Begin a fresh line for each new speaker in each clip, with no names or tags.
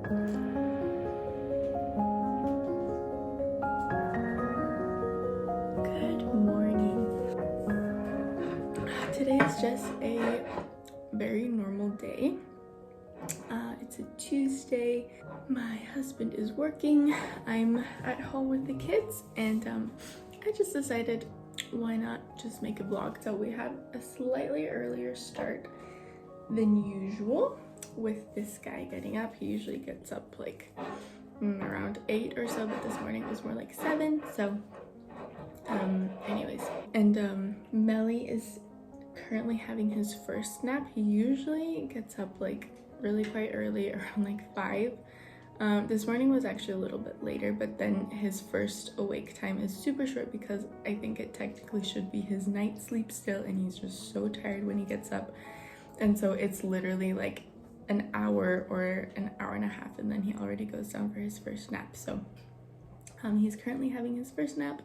Good morning. Today is just a very normal day. It's a Tuesday. My husband is working. I'm at home with the kids, and I just decided why not just make a vlog. So we had a slightly earlier start than usual with this guy getting up. He usually gets up like around 8 or so, but this morning it was more like 7. So anyways, and Melly is currently having his first nap. He usually gets up like really quite early, around like 5. This morning was actually a little bit later, but then his first awake time is super short because I think it technically should be his night sleep still, and he's just so tired when he gets up. And so it's literally like an hour or an hour and a half, and then he already goes down for his first nap. So he's currently having his first nap.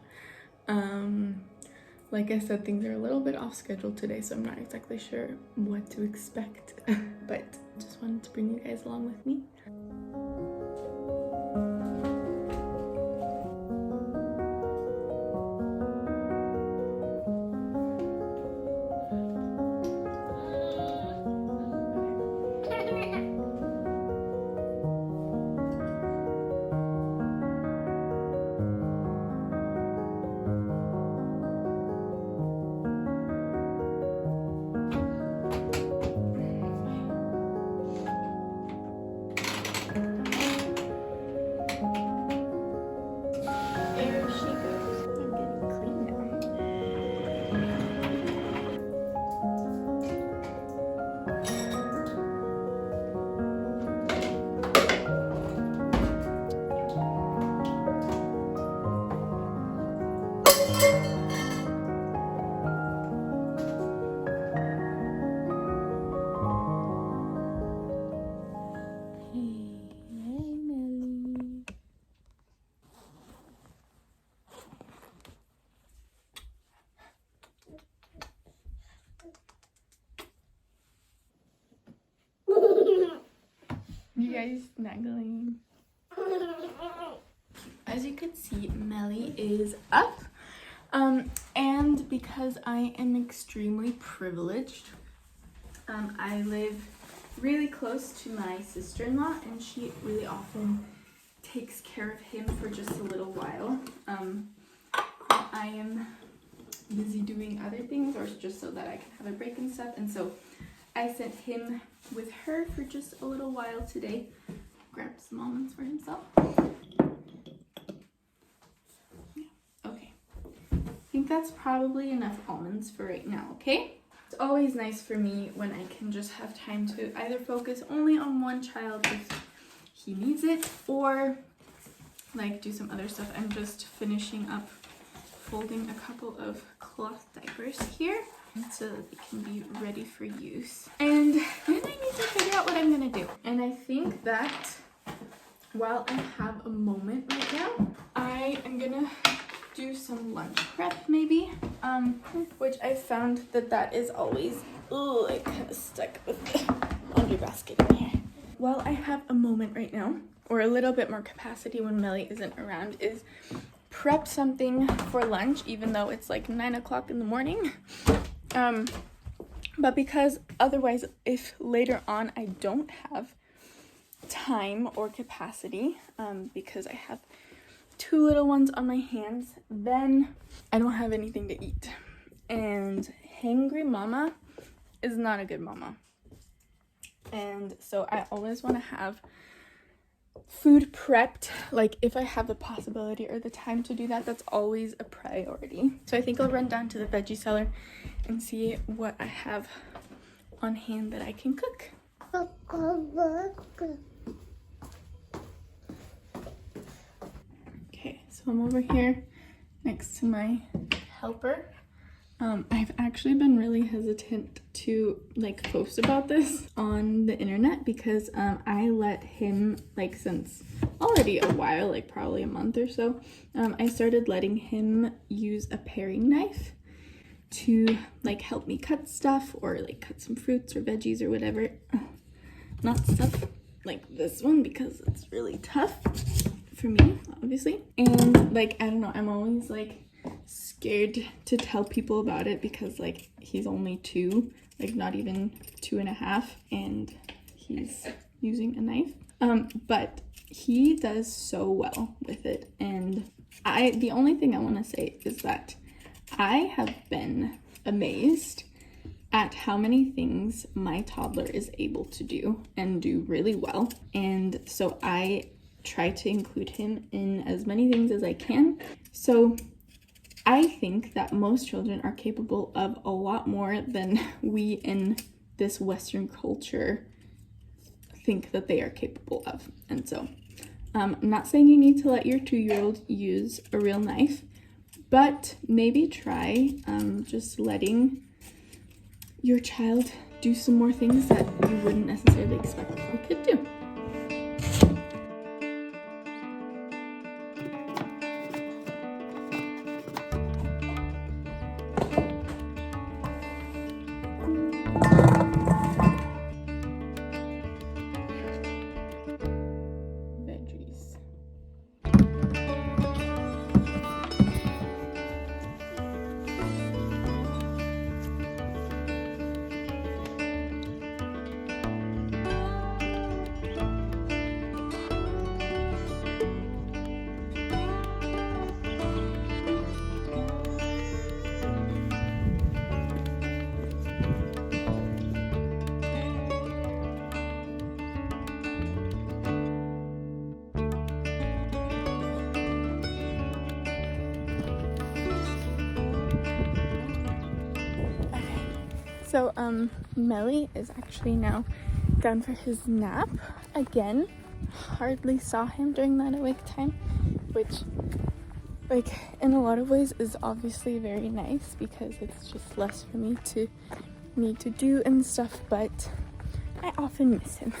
Like I said, things are a little bit off schedule today, so I'm not exactly sure what to expect, but just wanted to bring you guys along with me. You guys snuggling. As you can see, Melly is up. And because I am extremely privileged, I live really close to my sister-in-law, and she really often takes care of him for just a little while. I am busy doing other things, or just so that I can have a break and stuff, and so I sent him with her for just a little while today. Grabbed some almonds for himself. Yeah, okay. I think that's probably enough almonds for right now, okay? It's always nice for me when I can just have time to either focus only on one child if he needs it, or like do some other stuff. I'm just finishing up folding a couple of cloth diapers here, so that they can be ready for use. And then I need to figure out what I'm gonna do. And I think that while I have a moment right now, I am gonna do some lunch prep maybe, which I found that is always, oh, I kind of stuck with the laundry basket in here. While I have a moment right now, or a little bit more capacity when Melly isn't around, is prep something for lunch, even though it's like 9 o'clock in the morning. But because otherwise, if later on I don't have time or capacity, because I have 2 little ones on my hands, then I don't have anything to eat. And hangry mama is not a good mama. And so I always want to have food prepped, like if I have the possibility or the time to do that, that's always a priority. So I think I'll run down to the veggie cellar and see what I have on hand that I can cook. Okay, so I'm over here next to my helper. I've actually been really hesitant to like post about this on the internet because I let him, like, since already a while, like probably a month or so, I started letting him use a paring knife to like help me cut stuff, or like cut some fruits or veggies or whatever. Not stuff. like this one because it's really tough for me, obviously. And like, I don't know, I'm always like scared to tell people about it because like he's only 2, like not even 2.5, and he's using a knife. But he does so well with it, and the only thing I want to say is that I have been amazed at how many things my toddler is able to do and do really well. And so I try to include him in as many things as I can. So I think that most children are capable of a lot more than we in this Western culture think that they are capable of. And so I'm not saying you need to let your 2-year-old use a real knife, but maybe try just letting your child do some more things that you wouldn't necessarily expect they could do. Veggies. So, Melly is actually now done for his nap again. Hardly saw him during that awake time, which, like, in a lot of ways is obviously very nice because it's just less for me to need to do and stuff, but I often miss him.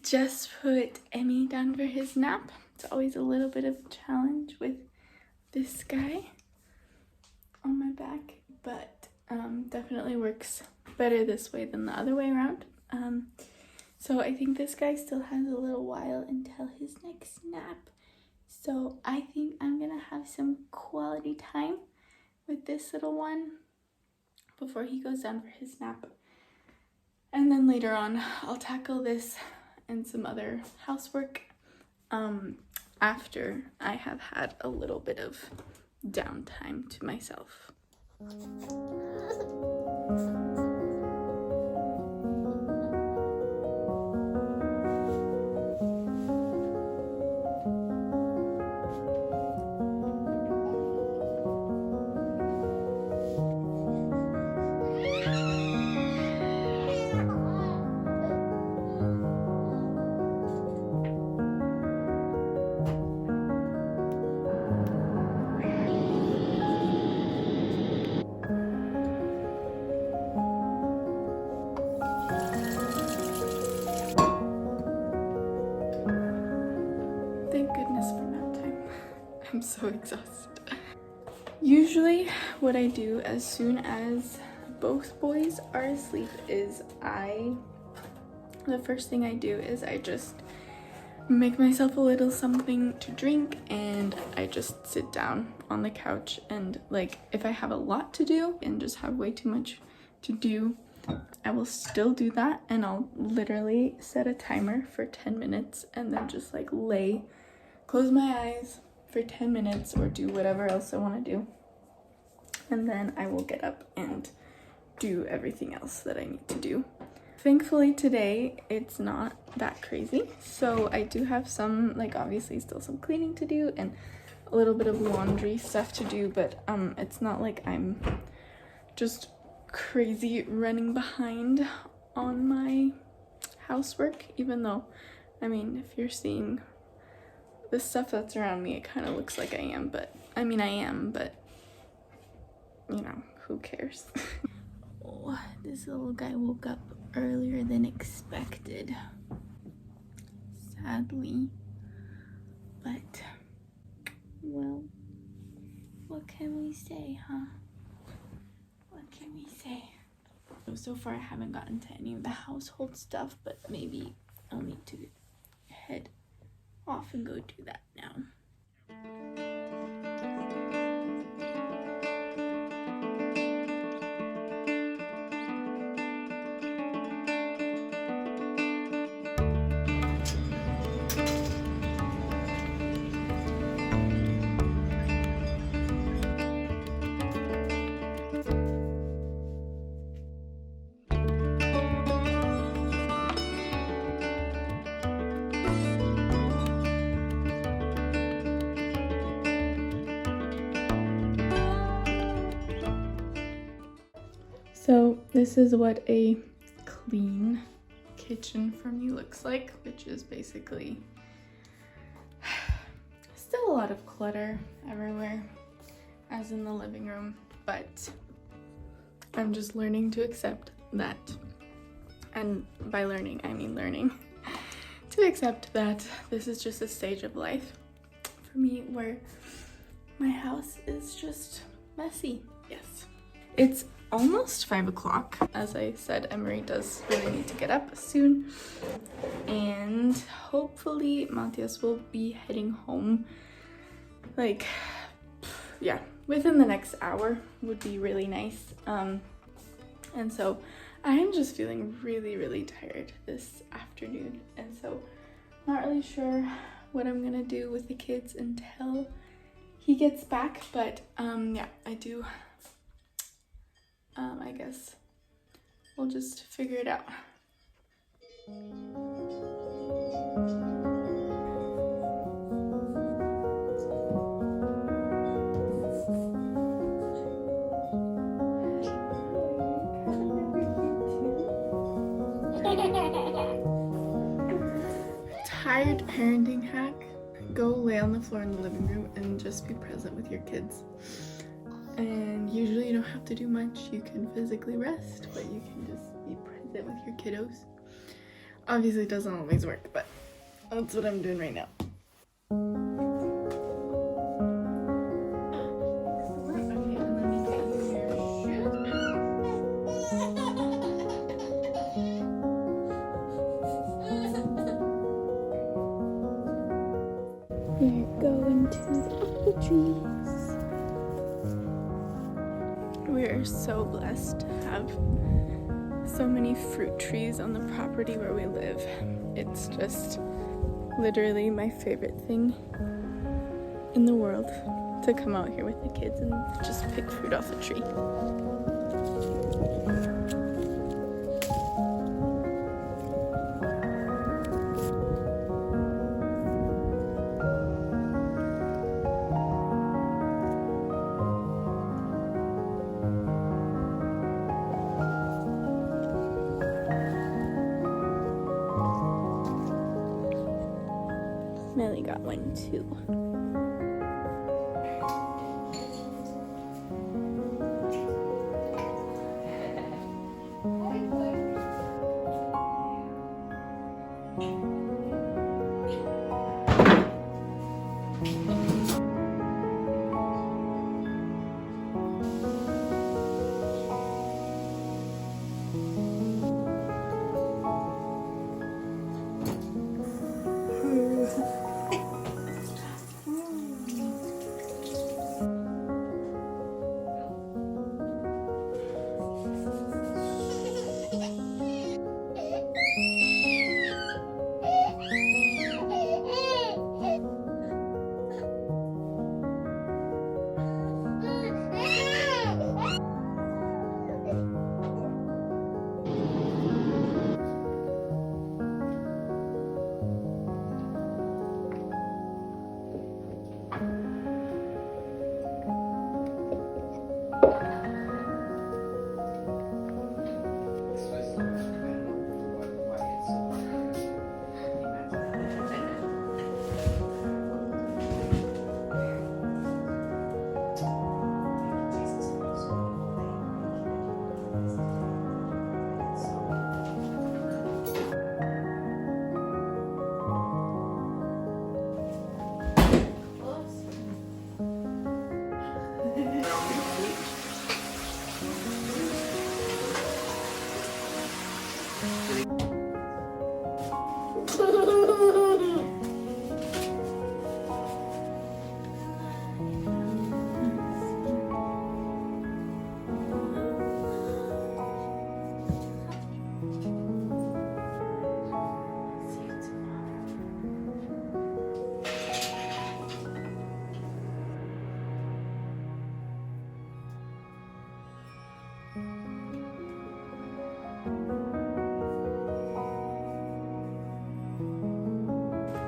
Just put Emmy down for his nap. It's always a little bit of a challenge with this guy on my back, but definitely works better this way than the other way around. So I think this guy still has a little while until his next nap. So I think I'm gonna have some quality time with this little one before he goes down for his nap. And then later on, I'll tackle this and some other housework after I have had a little bit of downtime to myself. Thank goodness for nap time. I'm so exhausted. Usually what I do as soon as both boys are asleep is the first thing I do is I just make myself a little something to drink, and I just sit down on the couch, and like if I have a lot to do and just have way too much to do, I will still do that, and I'll literally set a timer for 10 minutes and then just like close my eyes for 10 minutes or do whatever else I want to do, and then I will get up and do everything else that I need to do. Thankfully today it's not that crazy, so I do have some, like obviously still some cleaning to do and a little bit of laundry stuff to do, but it's not like I'm just crazy running behind on my housework, even though, I mean, if you're seeing the stuff that's around me, it kind of looks like I am, but I am, but you know, who cares? Oh, this little guy woke up earlier than expected, sadly, but well, what can we say, huh? What can we say? So far I haven't gotten to any of the household stuff, but maybe I'll need to head off and go do that now. So this is what a clean kitchen for me looks like, which is basically still a lot of clutter everywhere, as in the living room, but I'm just learning to accept that, and by learning I mean learning to accept that this is just a stage of life for me where my house is just messy. Yes, it's almost 5 o'clock. As I said, Emery does really need to get up soon, and hopefully Matthias will be heading home, like, yeah, within the next hour would be really nice. And so I am just feeling really tired this afternoon, and so not really sure what I'm gonna do with the kids until he gets back, but yeah, I guess we'll just figure it out. Tired parenting hack: go lay on the floor in the living room and just be present with your kids. And usually you don't have to do much. You can physically rest, but you can just be present with your kiddos. Obviously it doesn't always work, but that's what I'm doing right now. We're going to the apple trees. We are so blessed to have so many fruit trees on the property where we live. It's just literally my favorite thing in the world to come out here with the kids and just pick fruit off the tree. Melly got one too.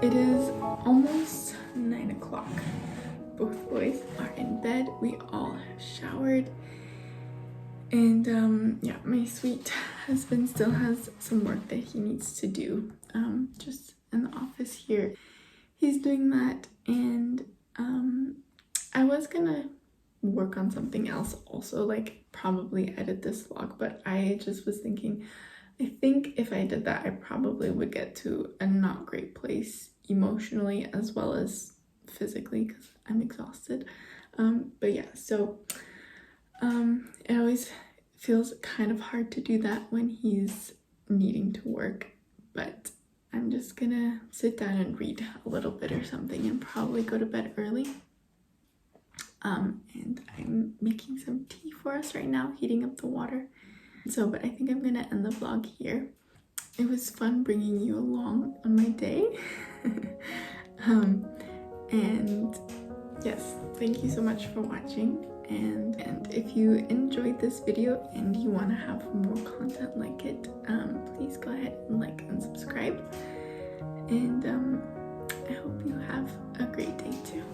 It is almost 9 o'clock. Both boys are in bed. We all have showered. And yeah, my sweet husband still has some work that he needs to do just in the office here. He's doing that, and I was gonna work on something else also, like probably edit this vlog, but I just was thinking, I think if I did that, I probably would get to a not great place emotionally as well as physically because I'm exhausted. But yeah, so it always feels kind of hard to do that when he's needing to work, but I'm just gonna sit down and read a little bit or something and probably go to bed early. And I'm making some tea for us right now, heating up the water. So, but I think I'm gonna end the vlog here. It was fun bringing you along on my day. And yes, thank you so much for watching. And if you enjoyed this video and you want to have more content like it, please go ahead and like and subscribe. And I hope you have a great day too.